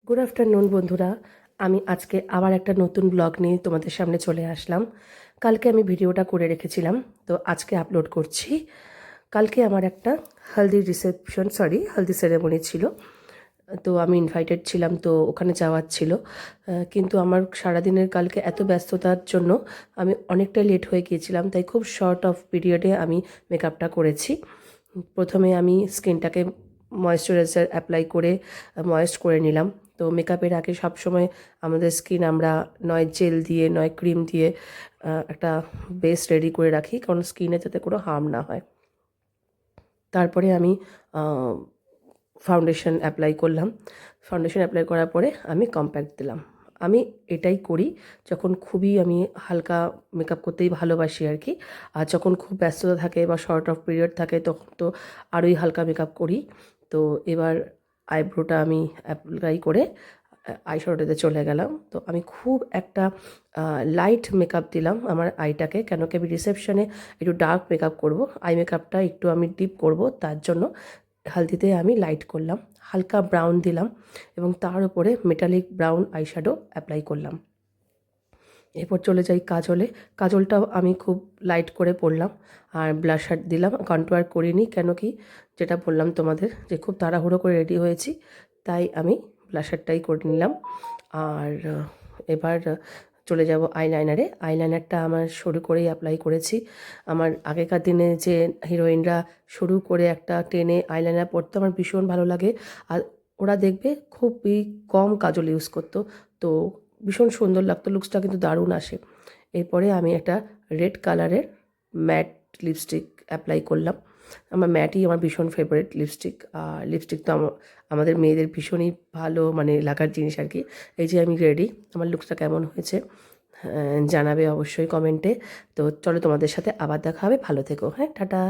Good afternoon বন্ধুরা। আমি আজকে আবার একটা নতুন ব্লগ নিয়ে তোমাদের সামনে চলে আসলাম। কালকে আমি ভিডিওটা করে রেখেছিলাম, তো আজকে আপলোড করছি। কালকে আমার একটা হলদি সেরেমনি ছিল, তো আমি ইনভাইটেড ছিলাম, তো ওখানে যাওয়ার ছিল। কিন্তু আমার সারাদিনের কালকে এত ব্যস্ততার জন্য আমি অনেকটাই লেট হয়ে গিয়েছিলাম, তাই খুব শর্ট অফ পিরিয়ডে আমি মেকআপটা করেছি। প্রথমে আমি স্কিনটাকে ময়েশ্চারাইজার অ্যাপ্লাই করে ময়েস্ট করে নিলাম। তো মেকআপের আগে সবসময় আমাদের স্কিন আমরা নয় জেল দিয়ে নয় ক্রিম দিয়ে একটা বেস রেডি করে রাখি, কারণ স্কিনে যাতে কোনো হার্ম না হয়। তারপরে আমি ফাউন্ডেশন অ্যাপ্লাই করলাম। ফাউন্ডেশন অ্যাপ্লাই করার পরে আমি কম্প্যাক্ট দিলাম। আমি এটাই করি যখন খুবই আমি হালকা মেকআপ করতেই ভালোবাসি আর কি। আর যখন খুব ব্যস্ততা থাকে বা শর্ট অফ পিরিয়ড থাকে তখন তো আরোই হালকা মেকআপ করি। তো এবার আইব্রোটা আমি অ্যাপ্লাই করে আইশ্যাডোতে চলে গেলাম। তো আমি খুব একটা লাইট মেকআপ দিলাম আমার আইটাকে, কেন কি আমি রিসেপশনে একটু ডার্ক মেকআপ করব, আই মেকআপটা একটু আমি ডিপ করব, তার জন্য হালদিতে আমি লাইট করলাম, হালকা ব্রাউন দিলাম এবং তার উপরে মেটালিক ব্রাউন আইশ্যাডো অ্যাপ্লাই করলাম। এরপর চলে যাই কাজলে। কাজলটাও আমি খুব লাইট করে পরলাম আর ব্লাশার দিলাম, কন্ট্যুয়ার করিনি, কেন কি যেটা বললাম তোমাদের যে খুব তাড়াহুড়ো করে রেডি হয়েছি, তাই আমি ব্লাশারটাই করে নিলাম। আর এবার চলে যাব আইলাইনারে। আইলাইনারটা আমার সরু করেই অ্যাপ্লাই করেছি। আমার আগেকার দিনে যে হিরোইনরা সরু করে একটা টেনে আইলাইনার পরতো আমার ভীষণ ভালো লাগে। আর ওরা দেখবে খুবই কম কাজল ইউজ করতো, তো ভীষণ সুন্দর লাগতো, লুকসটা কিন্তু দারুণ আসে। এরপরে আমি একটা রেড কালারের ম্যাট লিপস্টিক অ্যাপ্লাই করলাম। আমার ভীষণ ফেভারিট লিপস্টিক। আর লিপস্টিক তো আমাদের মেয়েদের ভীষণই ভালো মানে লাগার জিনিস আর কি। এই যে আমি রেডি, আমার লুকসটা কেমন হয়েছে জানাবে অবশ্যই কমেন্টে। তো চলো তোমাদের সাথে আবার দেখা হবে, ভালো থেকো, হ্যাঁ, টাটা।